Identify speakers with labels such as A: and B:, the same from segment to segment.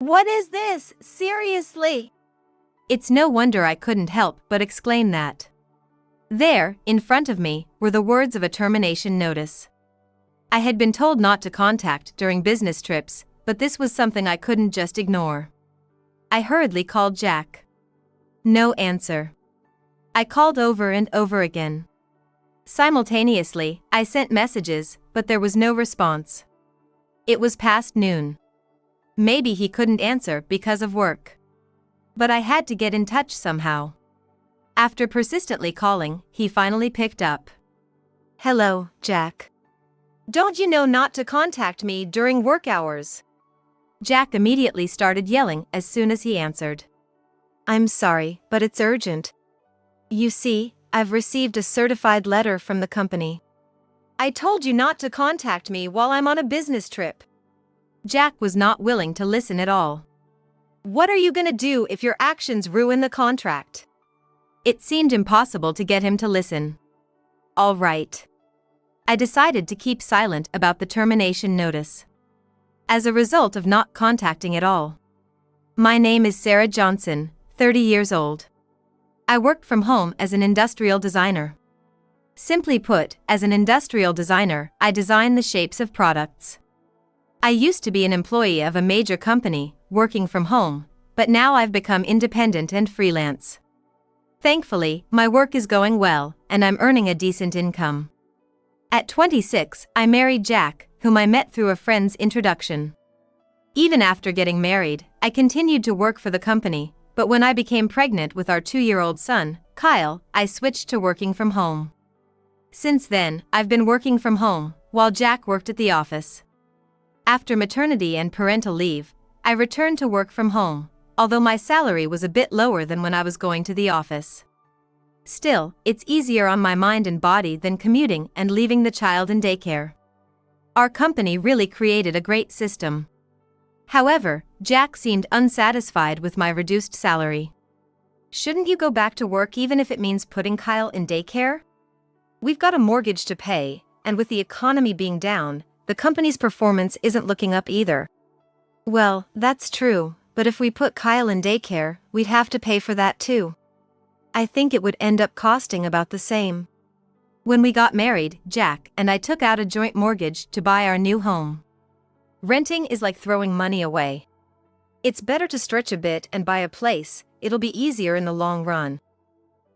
A: What is this? Seriously?
B: It's no wonder I couldn't help but exclaim that. There, in front of me, were the words of a termination notice. I had been told not to contact during business trips, but this was something I couldn't just ignore. I hurriedly called Jack. No answer. I called over and over again. Simultaneously, I sent messages, but there was no response. It was past noon. Maybe he couldn't answer because of work. But I had to get in touch somehow. After persistently calling, he finally picked up. Hello, Jack.
A: Don't you know not to contact me during work hours?
B: Jack immediately started yelling as soon as he answered. I'm sorry, but it's urgent. You see, I've received a certified letter from the company.
A: I told you not to contact me while I'm on a business trip.
B: Jack was not willing to listen at all.
A: What are you gonna do if your actions ruin the contract?
B: It seemed impossible to get him to listen. All right. I decided to keep silent about the termination notice. As a result of not contacting at all. My name is Sarah Johnson, 30 years old. I work from home as an industrial designer. Simply put, as an industrial designer, I design the shapes of products. I used to be an employee of a major company, working from home, but now I've become independent and freelance. Thankfully, my work is going well, and I'm earning a decent income. At 26, I married Jack, whom I met through a friend's introduction. Even after getting married, I continued to work for the company, but when I became pregnant with our 2-year-old son, Kyle, I switched to working from home. Since then, I've been working from home, while Jack worked at the office. After maternity and parental leave, I returned to work from home, although my salary was a bit lower than when I was going to the office. Still, it's easier on my mind and body than commuting and leaving the child in daycare. Our company really created a great system. However, Jack seemed unsatisfied with my reduced salary.
A: Shouldn't you go back to work even if it means putting Kyle in daycare? We've got a mortgage to pay, and with the economy being down, the company's performance isn't looking up either.
B: Well, that's true, but if we put Kyle in daycare, we'd have to pay for that too. I think it would end up costing about the same. When we got married, Jack and I took out a joint mortgage to buy our new home.
A: Renting is like throwing money away. It's better to stretch a bit and buy a place, it'll be easier in the long run.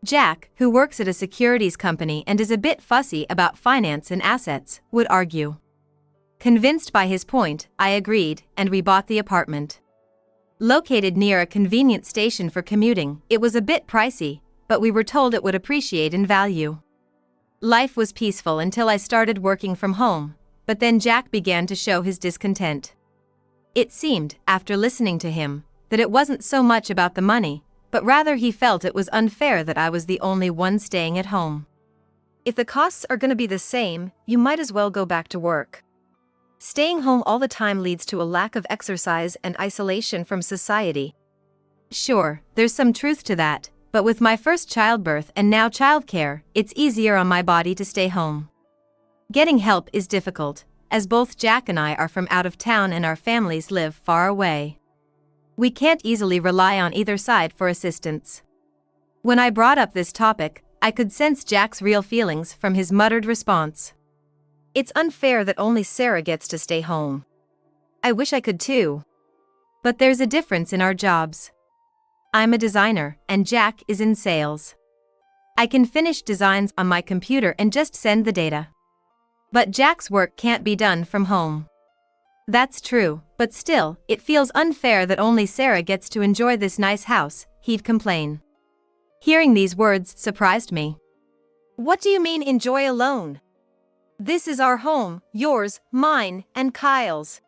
B: Jack, who works at a securities company and is a bit fussy about finance and assets, would argue. Convinced by his point, I agreed, and we bought the apartment. Located near a convenient station for commuting, it was a bit pricey, but we were told it would appreciate in value. Life was peaceful until I started working from home, but then Jack began to show his discontent. It seemed, after listening to him, that it wasn't so much about the money, but rather he felt it was unfair that I was the only one staying at home.
A: If the costs are gonna be the same, you might as well go back to work. Staying home all the time leads to a lack of exercise and isolation from society.
B: Sure, there's some truth to that, but with my first childbirth and now childcare, it's easier on my body to stay home. Getting help is difficult, as both Jack and I are from out of town and our families live far away. We can't easily rely on either side for assistance. When I brought up this topic, I could sense Jack's real feelings from his muttered response.
A: It's unfair that only Sarah gets to stay home.
B: I wish I could too. But there's a difference in our jobs. I'm a designer, and Jack is in sales. I can finish designs on my computer and just send the data. But Jack's work can't be done from home. That's true, but still, it feels unfair that only Sarah gets to enjoy this nice house, he'd complain. Hearing these words surprised me.
A: What do you mean enjoy alone? This is our home, yours, mine, and Kyle's.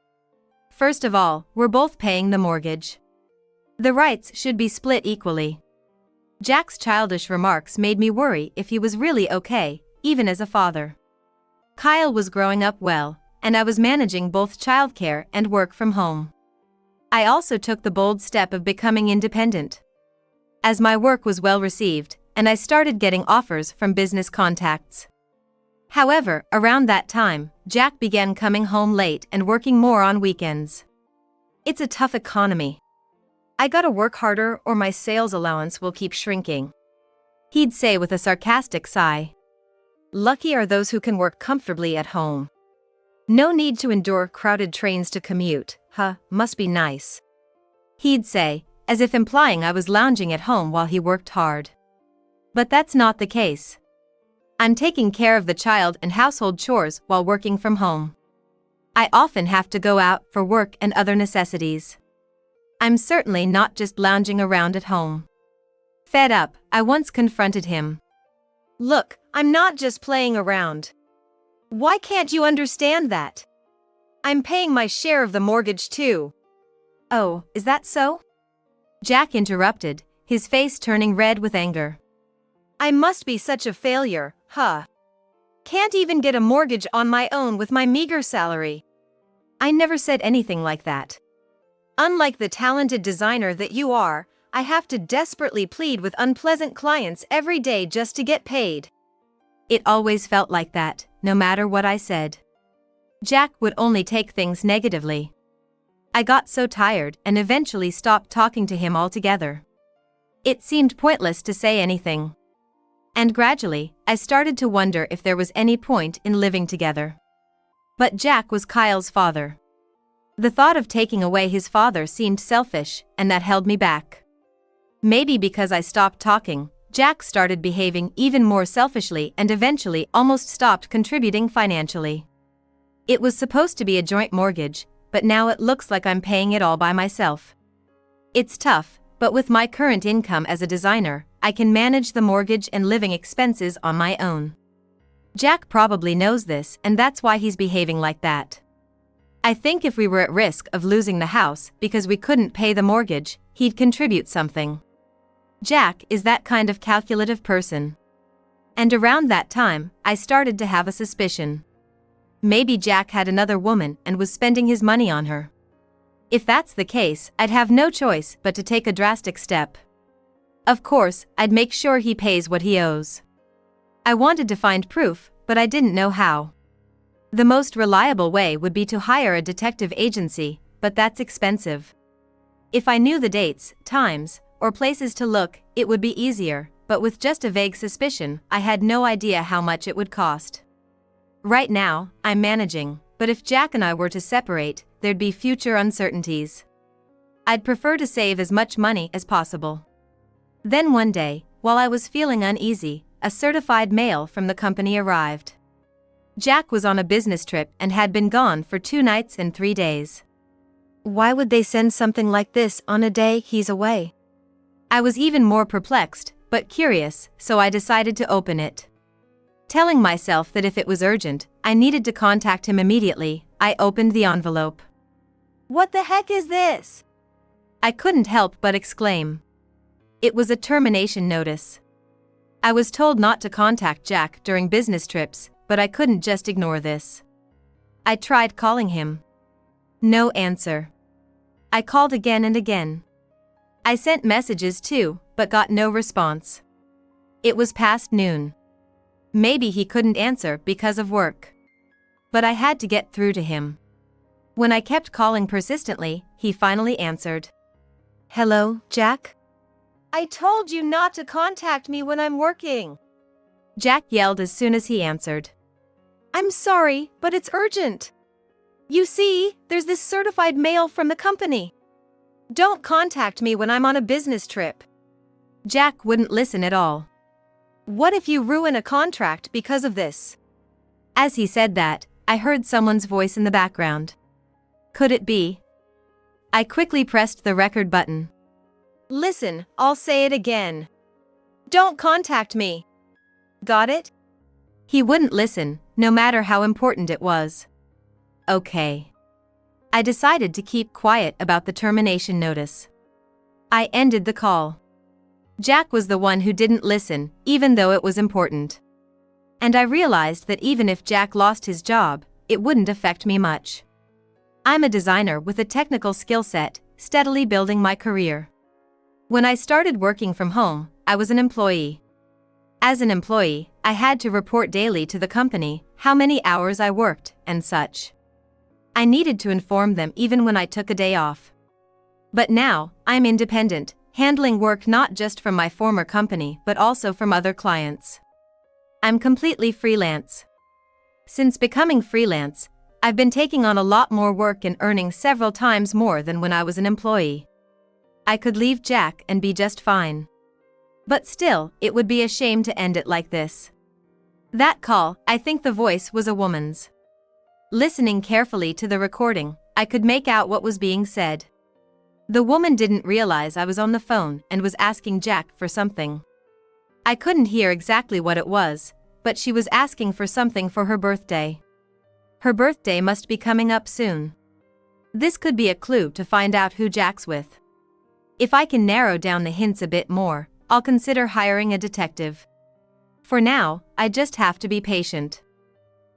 B: First of all, we're both paying the mortgage. The rights should be split equally. Jack's childish remarks made me worry if he was really okay, even as a father. Kyle was growing up well, and I was managing both childcare and work from home. I also took the bold step of becoming independent. As my work was well received, and I started getting offers from business contacts. However, around that time, Jack began coming home late and working more on weekends.
A: It's a tough economy. I gotta work harder or my sales allowance will keep shrinking.
B: He'd say with a sarcastic sigh.
A: Lucky are those who can work comfortably at home. No need to endure crowded trains to commute, must be nice.
B: He'd say, as if implying I was lounging at home while he worked hard. But that's not the case. I'm taking care of the child and household chores while working from home. I often have to go out for work and other necessities. I'm certainly not just lounging around at home. Fed up, I once confronted him.
A: Look, I'm not just playing around. Why can't you understand that? I'm paying my share of the mortgage too.
B: Oh, is that so? Jack interrupted, his face turning red with anger.
A: I must be such a failure, Can't even get a mortgage on my own with my meager salary.
B: I never said anything like that.
A: Unlike the talented designer that you are, I have to desperately plead with unpleasant clients every day just to get paid.
B: It always felt like that, no matter what I said. Jack would only take things negatively. I got so tired and eventually stopped talking to him altogether. It seemed pointless to say anything. And gradually, I started to wonder if there was any point in living together. But Jack was Kyle's father. The thought of taking away his father seemed selfish, and that held me back. Maybe because I stopped talking, Jack started behaving even more selfishly and eventually almost stopped contributing financially. It was supposed to be a joint mortgage, but now it looks like I'm paying it all by myself. It's tough, but with my current income as a designer, I can manage the mortgage and living expenses on my own. Jack probably knows this, and that's why he's behaving like that. I think if we were at risk of losing the house because we couldn't pay the mortgage, he'd contribute something. Jack is that kind of calculative person. And around that time, I started to have a suspicion. Maybe Jack had another woman and was spending his money on her. If that's the case, I'd have no choice but to take a drastic step. Of course, I'd make sure he pays what he owes. I wanted to find proof, but I didn't know how. The most reliable way would be to hire a detective agency, but that's expensive. If I knew the dates, times, or places to look, it would be easier, but with just a vague suspicion, I had no idea how much it would cost. Right now, I'm managing, but if Jack and I were to separate, there'd be future uncertainties. I'd prefer to save as much money as possible. Then one day, while I was feeling uneasy, a certified mail from the company arrived. Jack was on a business trip and had been gone for 2 nights and 3 days.
A: Why would they send something like this on a day he's away?
B: I was even more perplexed, but curious, so I decided to open it. Telling myself that if it was urgent, I needed to contact him immediately, I opened the envelope.
A: What the heck is this?
B: I couldn't help but exclaim. It was a termination notice. I was told not to contact Jack during business trips, but I couldn't just ignore this. I tried calling him. No answer. I called again and again. I sent messages too, but got no response. It was past noon. Maybe he couldn't answer because of work. But I had to get through to him. When I kept calling persistently, he finally answered.
A: Hello, Jack? I told you not to contact me when I'm working.
B: Jack yelled as soon as he answered.
A: I'm sorry, but it's urgent. You see, there's this certified mail from the company. Don't contact me when I'm on a business trip.
B: Jack wouldn't listen at all.
A: What if you ruin a contract because of this?
B: As he said that, I heard someone's voice in the background. Could it be? I quickly pressed the record button.
A: Listen, I'll say it again. Don't contact me. Got it?
B: He wouldn't listen, no matter how important it was. Okay. I decided to keep quiet about the termination notice. I ended the call. Jack was the one who didn't listen, even though it was important. And I realized that even if Jack lost his job, it wouldn't affect me much. I'm a designer with a technical skill set, steadily building my career. When I started working from home, I was an employee. As an employee, I had to report daily to the company how many hours I worked and such. I needed to inform them even when I took a day off. But now, I'm independent, handling work not just from my former company but also from other clients. I'm completely freelance. Since becoming freelance, I've been taking on a lot more work and earning several times more than when I was an employee. I could leave Jack and be just fine. But still, it would be a shame to end it like this. That call, I think the voice was a woman's. Listening carefully to the recording, I could make out what was being said. The woman didn't realize I was on the phone and was asking Jack for something. I couldn't hear exactly what it was, but she was asking for something for her birthday. Her birthday must be coming up soon. This could be a clue to find out who Jack's with. If I can narrow down the hints a bit more, I'll consider hiring a detective. For now, I just have to be patient.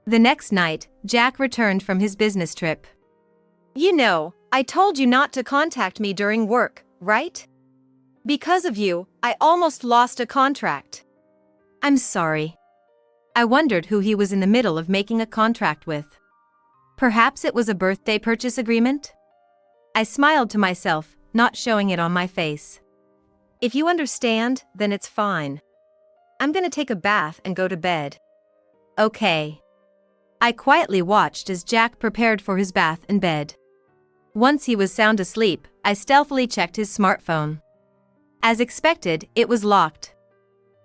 B: The next night, Jack returned from his business trip.
A: You know, I told you not to contact me during work, right? Because of you, I almost lost a contract.
B: I'm sorry. I wondered who he was in the middle of making a contract with. Perhaps it was a birthday purchase agreement? I smiled to myself, not showing it on my face.
A: If you understand, then it's fine. I'm gonna take a bath and go to bed.
B: Okay. I quietly watched as Jack prepared for his bath and bed. Once he was sound asleep, I stealthily checked his smartphone. As expected, it was locked.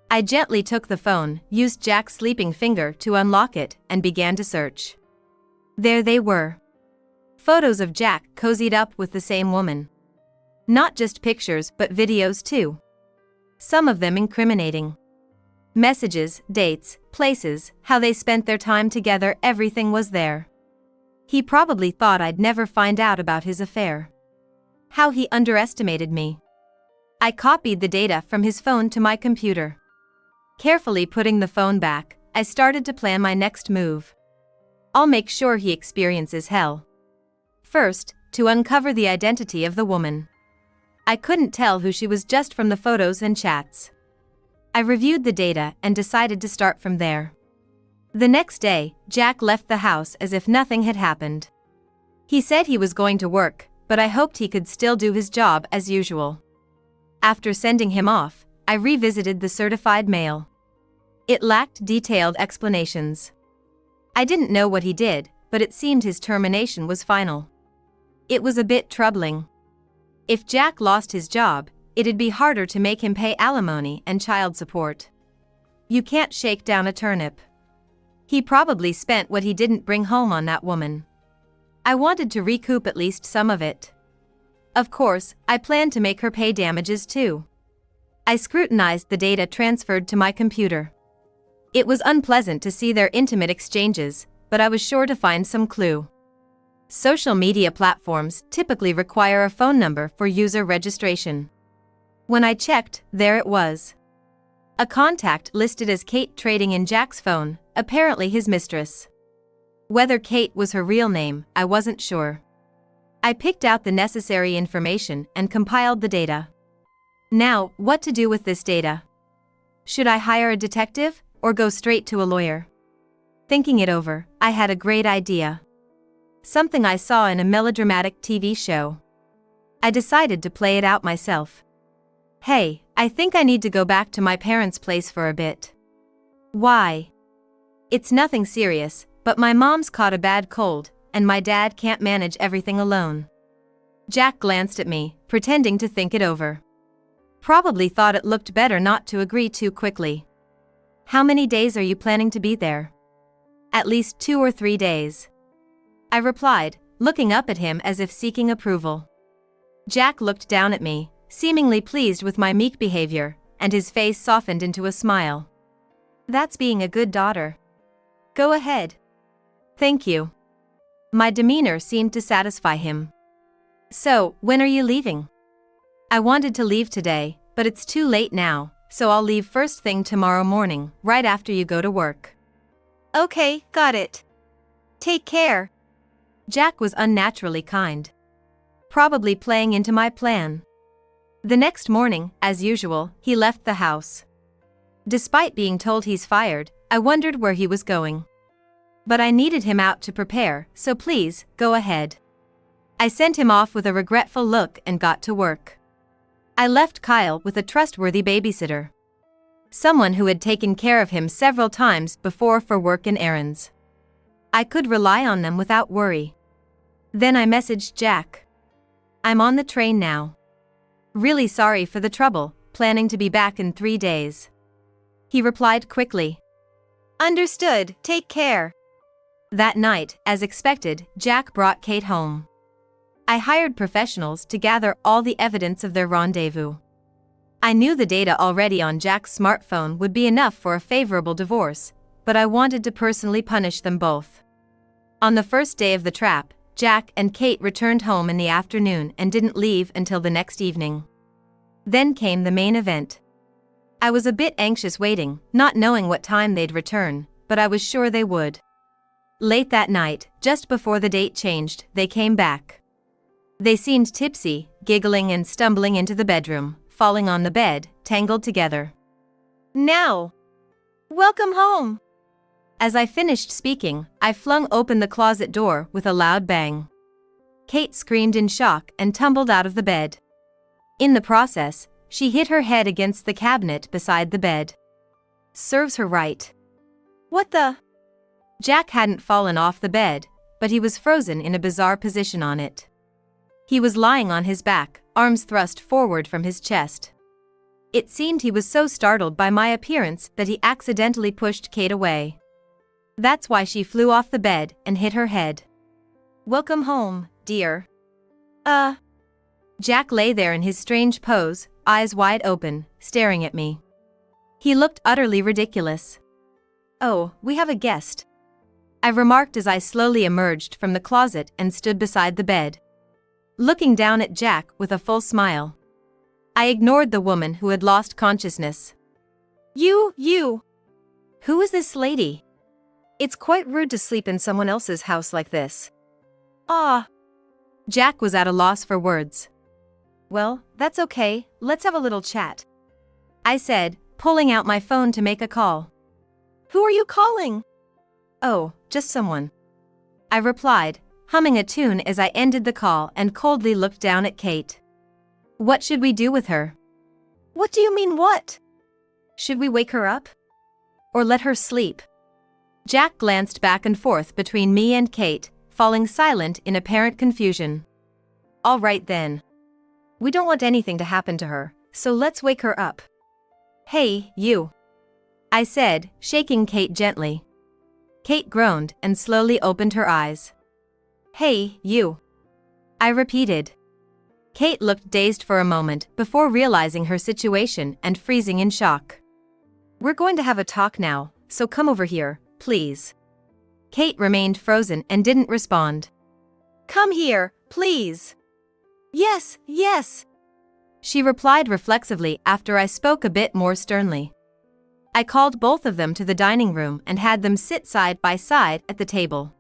B: I gently took the phone, used Jack's sleeping finger to unlock it, and began to search. There they were. Photos of Jack cozied up with the same woman. Not just pictures but videos too. Some of them incriminating. Messages, dates, places, how they spent their time together, everything was there. He probably thought I'd never find out about his affair. How he underestimated me. I copied the data from his phone to my computer. Carefully putting the phone back, I started to plan my next move. I'll make sure he experiences hell. First, to uncover the identity of the woman. I couldn't tell who she was just from the photos and chats. I reviewed the data and decided to start from there. The next day, Jack left the house as if nothing had happened. He said he was going to work, but I hoped he could still do his job as usual. After sending him off, I revisited the certified mail. It lacked detailed explanations. I didn't know what he did, but it seemed his termination was final. It was a bit troubling. If Jack lost his job, it'd be harder to make him pay alimony and child support. You can't shake down a turnip. He probably spent what he didn't bring home on that woman. I wanted to recoup at least some of it. Of course, I planned to make her pay damages too. I scrutinized the data transferred to my computer. It was unpleasant to see their intimate exchanges, but I was sure to find some clue. Social media platforms typically require a phone number for user registration. When I checked, there it was. A contact listed as Kate trading in Jack's phone, apparently his mistress. Whether Kate was her real name, I wasn't sure. I picked out the necessary information and compiled the data. Now, what to do with this data? Should I hire a detective, or go straight to a lawyer? Thinking it over, I had a great idea. Something I saw in a melodramatic TV show. I decided to play it out myself. Hey, I think I need to go back to my parents' place for a bit. Why? It's nothing serious, but my mom's caught a bad cold, and my dad can't manage everything alone. Jack glanced at me, pretending to think it over. Probably thought it looked better not to agree too quickly. How many days are you planning to be there? At least 2 or 3 days. I replied, looking up at him as if seeking approval. Jack looked down at me, seemingly pleased with my meek behavior, and his face softened into a smile. That's being a good daughter. Go ahead. Thank you. My demeanor seemed to satisfy him. So, when are you leaving? I wanted to leave today, but it's too late now, so I'll leave first thing tomorrow morning, right after you go to work.
A: Okay, got it. Take care.
B: Jack was unnaturally kind. Probably playing into my plan. The next morning, as usual, he left the house. Despite being told he's fired, I wondered where he was going. But I needed him out to prepare, so please, go ahead. I sent him off with a regretful look and got to work. I left Kyle with a trustworthy babysitter. Someone who had taken care of him several times before for work and errands. I could rely on them without worry. Then I messaged Jack. I'm on the train now. Really sorry for the trouble, planning to be back in 3 days. He replied quickly. Understood, take care. That night, as expected, Jack brought Kate home. I hired professionals to gather all the evidence of their rendezvous. I knew the data already on Jack's smartphone would be enough for a favorable divorce, but I wanted to personally punish them both. On the first day of the trap, Jack and Kate returned home in the afternoon and didn't leave until the next evening. Then came the main event. I was a bit anxious waiting, not knowing what time they'd return, but I was sure they would. Late that night, just before the date changed, they came back. They seemed tipsy, giggling and stumbling into the bedroom, falling on the bed, tangled together. Now! Welcome home! As I finished speaking, I flung open the closet door with a loud bang. Kate screamed in shock and tumbled out of the bed. In the process, she hit her head against the cabinet beside the bed. Serves her right. What the? Jack hadn't fallen off the bed, but he was frozen in a bizarre position on it. He was lying on his back, arms thrust forward from his chest. It seemed he was so startled by my appearance that he accidentally pushed Kate away. That's why she flew off the bed and hit her head. Welcome home, dear. Jack lay there in his strange pose, eyes wide open, staring at me. He looked utterly ridiculous. Oh, we have a guest. I remarked as I slowly emerged from the closet and stood beside the bed, looking down at Jack with a full smile. I ignored the woman who had lost consciousness. You! Who is this lady? It's quite rude to sleep in someone else's house like this. Jack was at a loss for words. Well, that's okay, let's have a little chat, I said, pulling out my phone to make a call. Who are you calling? Oh, just someone, I replied, humming a tune as I ended the call and coldly looked down at Kate. What should we do with her? What do you mean what? Should we wake her up? Or let her sleep? Jack glanced back and forth between me and Kate, falling silent in apparent confusion. All right then. We don't want anything to happen to her, so let's wake her up. Hey, you, I said, shaking Kate gently. Kate groaned and slowly opened her eyes. Hey, you, I repeated. Kate looked dazed for a moment before realizing her situation and freezing in shock. We're going to have a talk now, so come over here, please. Kate remained frozen and didn't respond. Come here, please. Yes. She replied reflexively after I spoke a bit more sternly. I called both of them to the dining room and had them sit side by side at the table.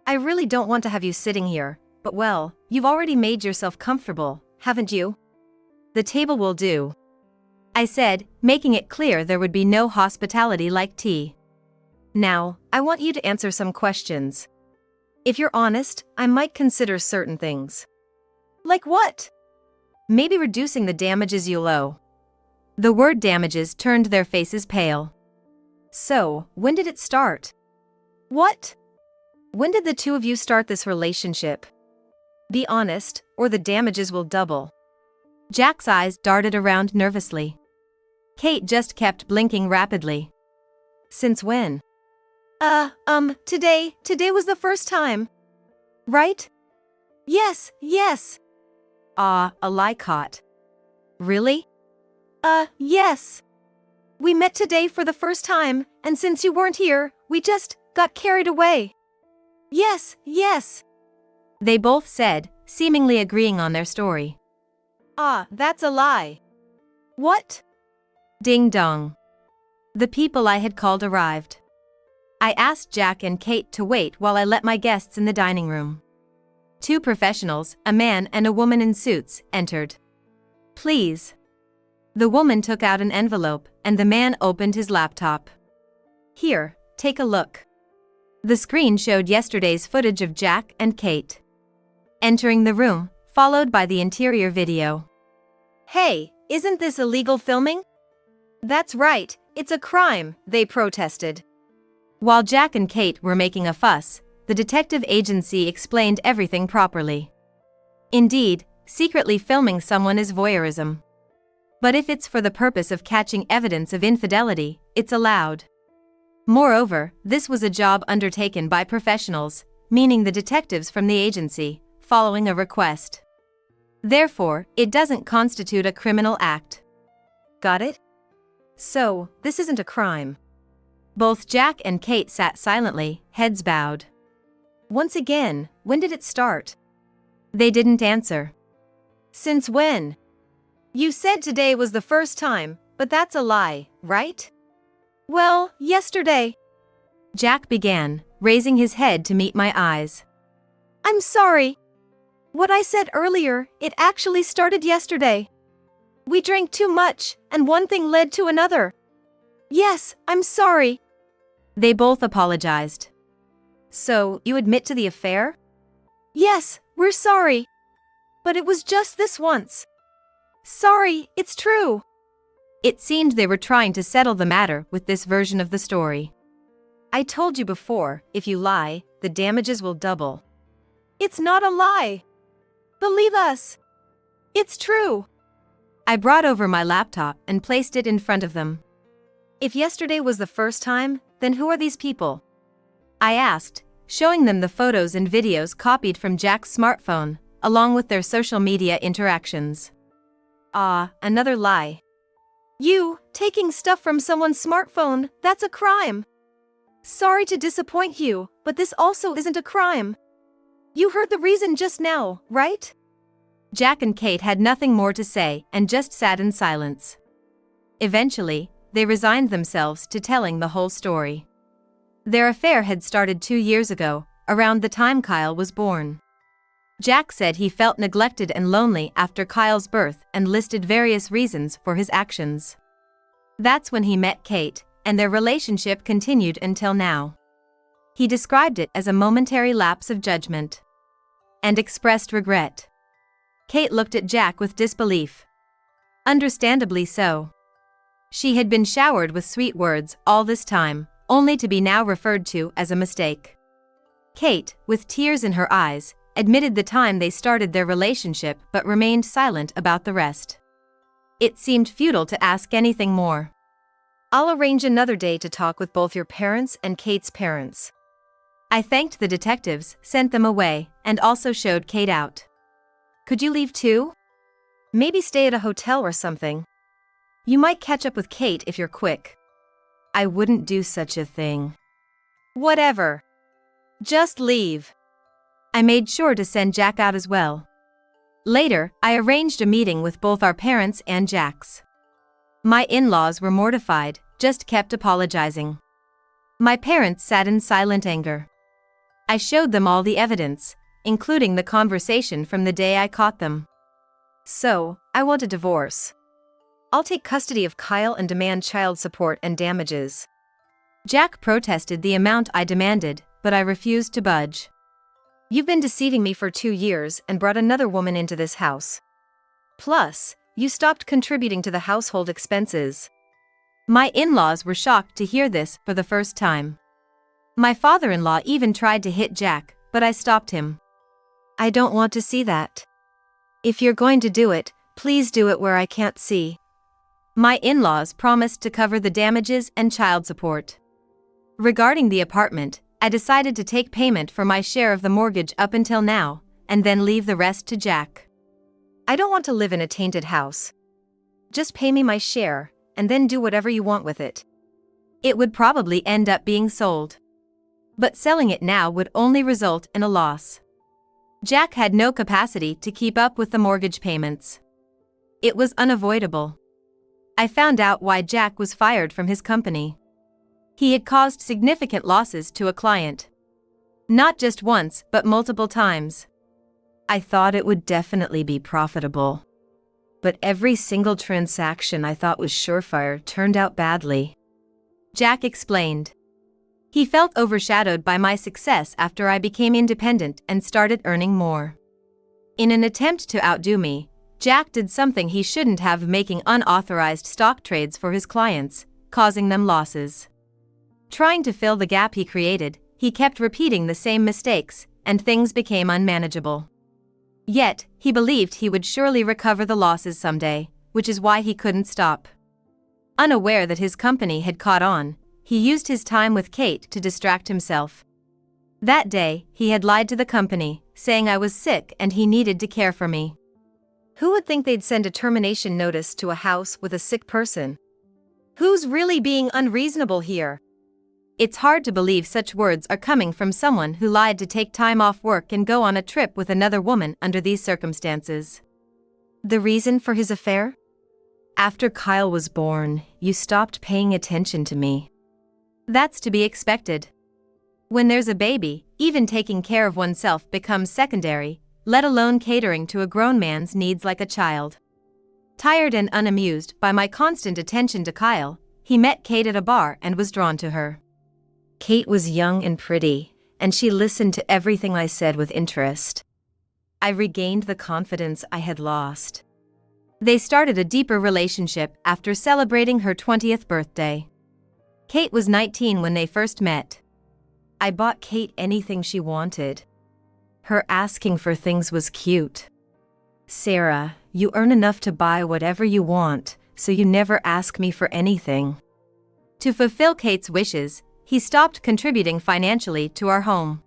B: I really don't want to have you sitting here, but well, you've already made yourself comfortable, haven't you? The table will do, I said, making it clear there would be no hospitality like tea. Now, I want you to answer some questions. If you're honest, I might consider certain things. Like what? Maybe reducing the damages you'll owe. The word damages turned their faces pale. So, when did it start? What? When did the two of you start this relationship? Be honest, or the damages will double. Jack's eyes darted around nervously. Kate just kept blinking rapidly. Since when? Today was the first time. Right? Yes. A lie caught. Really? Yes. We met today for the first time, and since you weren't here, we just got carried away. Yes. They both said, seemingly agreeing on their story. That's a lie. What? Ding dong. The people I had called arrived. I asked Jack and Kate to wait while I let my guests in the dining room. 2 professionals, a man and a woman in suits, entered. Please. The woman took out an envelope, and the man opened his laptop. Here, take a look. The screen showed yesterday's footage of Jack and Kate. entering the room, followed by the interior video.
A: Hey, isn't this illegal filming? That's right, it's a crime, they protested.
B: While Jack and Kate were making a fuss, the detective agency explained everything properly. Indeed, secretly filming someone is voyeurism. But if it's for the purpose of catching evidence of infidelity, it's allowed. Moreover, this was a job undertaken by professionals, meaning the detectives from the agency, following a request. Therefore, it doesn't constitute a criminal act.
A: Got it? So, this isn't a crime.
B: Both Jack and Kate sat silently, heads bowed.
A: Once again, when did it start?
B: They didn't answer.
A: Since when? You said today was the first time, but that's a lie, right? Well, yesterday.
B: Jack began, raising his head to meet my eyes.
A: I'm sorry. What I said earlier, it actually started yesterday. We drank too much, and one thing led to another. Yes, I'm sorry.
B: They both apologized.
A: So, you admit to the affair? Yes, we're sorry. But it was just this once. Sorry, it's true.
B: It seemed they were trying to settle the matter with this version of the story.
A: I told you before, if you lie, the damages will double. It's not a lie. Believe us. It's true.
B: I brought over my laptop and placed it in front of them.
A: If yesterday was the first time, then who are these people?
B: I asked, showing them the photos and videos copied from Jack's smartphone, along with their social media interactions.
A: Ah, another lie. You, taking stuff from someone's smartphone, that's a crime. Sorry to disappoint you, but this also isn't a crime. You heard the reason just now, right?
B: Jack and Kate had nothing more to say and just sat in silence. Eventually, they resigned themselves to telling the whole story. Their affair had started 2 years ago, around the time Kyle was born. Jack said he felt neglected and lonely after Kyle's birth and listed various reasons for his actions. That's when he met Kate, and their relationship continued until now. He described it as a momentary lapse of judgment and expressed regret. Kate looked at Jack with disbelief. Understandably so. She had been showered with sweet words all this time, only to be now referred to as a mistake. Kate, with tears in her eyes, admitted the time they started their relationship but remained silent about the rest. It seemed futile to ask anything more.
A: I'll arrange another day to talk with both your parents and Kate's parents.
B: I thanked the detectives, sent them away, and also showed Kate out.
A: Could you leave too? Maybe stay at a hotel or something. You might catch up with Kate if you're quick.
B: I wouldn't do such a thing.
A: Whatever. Just leave.
B: I made sure to send Jack out as well. Later, I arranged a meeting with both our parents and Jack's. My in-laws were mortified, just kept apologizing. My parents sat in silent anger. I showed them all the evidence, including the conversation from the day I caught them.
A: So, I want a divorce. I'll take custody of Kyle and demand child support and damages.
B: Jack protested the amount I demanded, but I refused to budge.
A: You've been deceiving me for 2 years and brought another woman into this house. Plus, you stopped contributing to the household expenses.
B: My in-laws were shocked to hear this for the first time. My father-in-law even tried to hit Jack, but I stopped him.
A: I don't want to see that. If you're going to do it, please do it where I can't see.
B: My in-laws promised to cover the damages and child support. Regarding the apartment, I decided to take payment for my share of the mortgage up until now, and then leave the rest to Jack.
A: I don't want to live in a tainted house. Just pay me my share, and then do whatever you want with it.
B: It would probably end up being sold. But selling it now would only result in a loss. Jack had no capacity to keep up with the mortgage payments. It was unavoidable. I found out why Jack was fired from his company. He had caused significant losses to a client. Not just once, but multiple times.
A: I thought it would definitely be profitable. But every single transaction I thought was surefire turned out badly.
B: Jack explained. He felt overshadowed by my success after I became independent and started earning more. In an attempt to outdo me, Jack did something he shouldn't have, making unauthorized stock trades for his clients, causing them losses. Trying to fill the gap he created, he kept repeating the same mistakes, and things became unmanageable. Yet, he believed he would surely recover the losses someday, which is why he couldn't stop. Unaware that his company had caught on, he used his time with Kate to distract himself. That day, he had lied to the company, saying I was sick and he needed to care for me.
A: Who would think they'd send a termination notice to a house with a sick person? Who's really being unreasonable here?
B: It's hard to believe such words are coming from someone who lied to take time off work and go on a trip with another woman under these circumstances.
A: The reason for his affair?
B: After Kyle was born, you stopped paying attention to me. That's to be expected. When there's a baby, even taking care of oneself becomes secondary, let alone catering to a grown man's needs like a child. Tired and unamused by my constant attention to Kyle, he met Kate at a bar and was drawn to her.
A: Kate was young and pretty, and she listened to everything I said with interest.
B: I regained the confidence I had lost. They started a deeper relationship after celebrating her 20th birthday. Kate was 19 when they first met. I bought Kate anything she wanted. Her asking for things was cute.
A: Sarah, you earn enough to buy whatever you want, so you never ask me for anything.
B: To fulfill Kate's wishes, he stopped contributing financially to our home.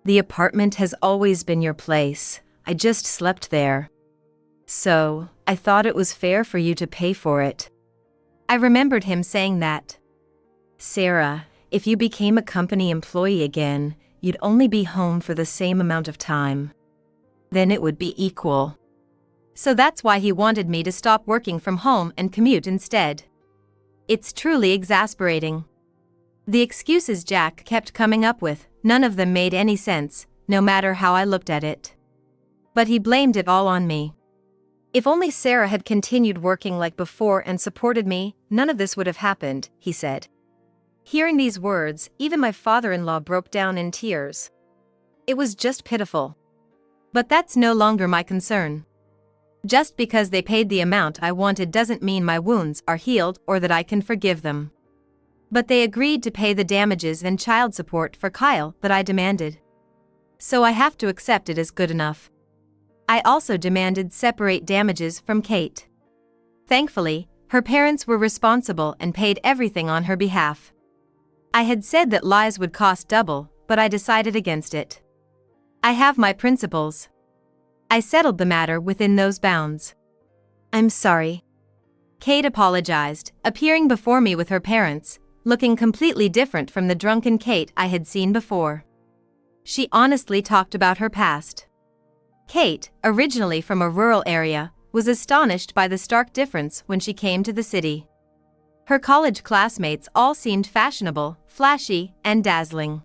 A: The apartment has always been your place, I just slept there. So, I thought it was fair for you to pay for it.
B: I remembered him saying that.
A: Sarah, if you became a company employee again, you'd only be home for the same amount of time. Then it would be equal.
B: So that's why he wanted me to stop working from home and commute instead. It's truly exasperating. The excuses Jack kept coming up with, none of them made any sense, no matter how I looked at it. But he blamed it all on me.
A: If only Sarah had continued working like before and supported me, none of this would have happened, he said. Hearing these words, even my father-in-law broke down in tears. It was just pitiful.
B: But that's no longer my concern. Just because they paid the amount I wanted doesn't mean my wounds are healed or that I can forgive them. But they agreed to pay the damages and child support for Kyle that I demanded. So I have to accept it as good enough. I also demanded separate damages from Kate. Thankfully, her parents were responsible and paid everything on her behalf. I had said that lies would cost double, but I decided against it. I have my principles. I settled the matter within those bounds.
A: I'm sorry.
B: Kate apologized, appearing before me with her parents, looking completely different from the drunken Kate I had seen before. She honestly talked about her past. Kate, originally from a rural area, was astonished by the stark difference when she came to the city. Her college classmates all seemed fashionable, flashy, and dazzling.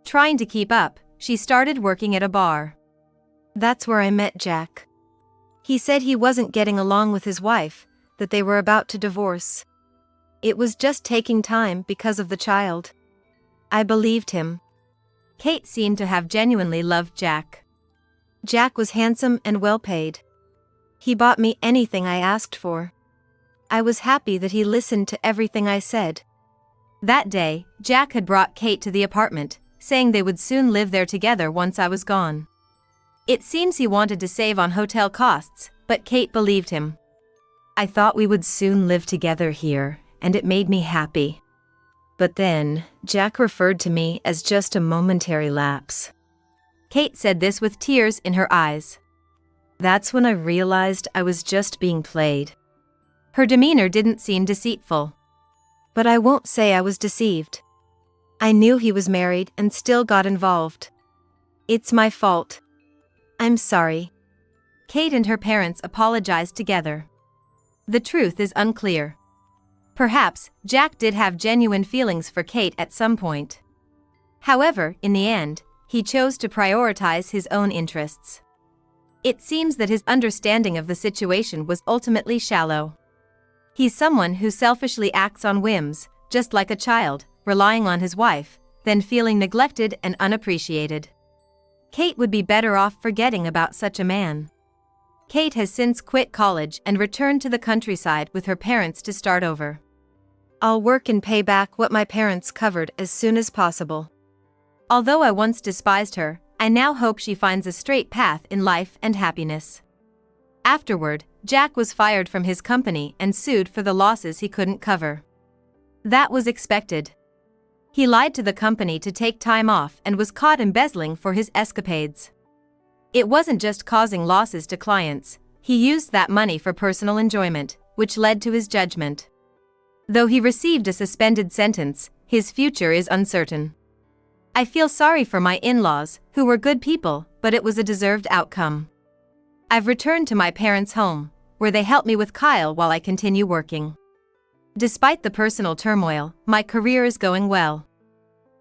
B: Trying to keep up, she started working at a bar.
A: That's where I met Jack. He said he wasn't getting along with his wife, that they were about to divorce. It was just taking time because of the child. I believed him.
B: Kate seemed to have genuinely loved Jack.
A: Jack was handsome and well paid. He bought me anything I asked for. I was happy that he listened to everything I said.
B: That day, Jack had brought Kate to the apartment, saying they would soon live there together once I was gone. It seems he wanted to save on hotel costs, but Kate believed him.
A: I thought we would soon live together here, and it made me happy. But then, Jack referred to me as just a momentary lapse.
B: Kate said this with tears in her eyes.
A: That's when I realized I was just being played.
B: Her demeanor didn't seem deceitful.
A: But I won't say I was deceived. I knew he was married and still got involved. It's my fault. I'm sorry.
B: Kate and her parents apologized together. The truth is unclear. Perhaps, Jack did have genuine feelings for Kate at some point. However, in the end, he chose to prioritize his own interests. It seems that his understanding of the situation was ultimately shallow. He's someone who selfishly acts on whims, just like a child, relying on his wife, then feeling neglected and unappreciated. Kate would be better off forgetting about such a man. Kate has since quit college and returned to the countryside with her parents to start over.
A: I'll work and pay back what my parents covered as soon as possible.
B: Although I once despised her, I now hope she finds a straight path in life and happiness. Afterward, Jack was fired from his company and sued for the losses he couldn't cover. That was expected. He lied to the company to take time off and was caught embezzling for his escapades. It wasn't just causing losses to clients, he used that money for personal enjoyment, which led to his judgment. Though he received a suspended sentence, his future is uncertain. I feel sorry for my in-laws, who were good people, but it was a deserved outcome. I've returned to my parents' home, where they help me with Kyle while I continue working. Despite the personal turmoil, my career is going well.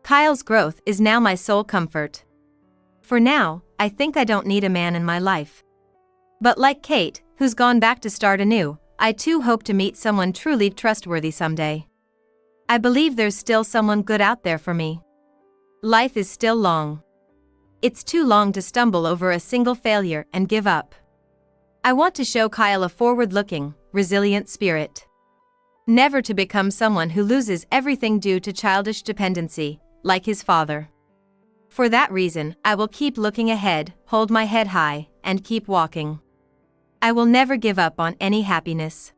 B: Kyle's growth is now my sole comfort. For now, I think I don't need a man in my life. But like Kate, who's gone back to start anew, I too hope to meet someone truly trustworthy someday. I believe there's still someone good out there for me. Life is still long. It's too long to stumble over a single failure and give up. I want to show Kyle a forward-looking, resilient spirit. Never to become someone who loses everything due to childish dependency, like his father. For that reason, I will keep looking ahead, hold my head high, and keep walking. I will never give up on any happiness.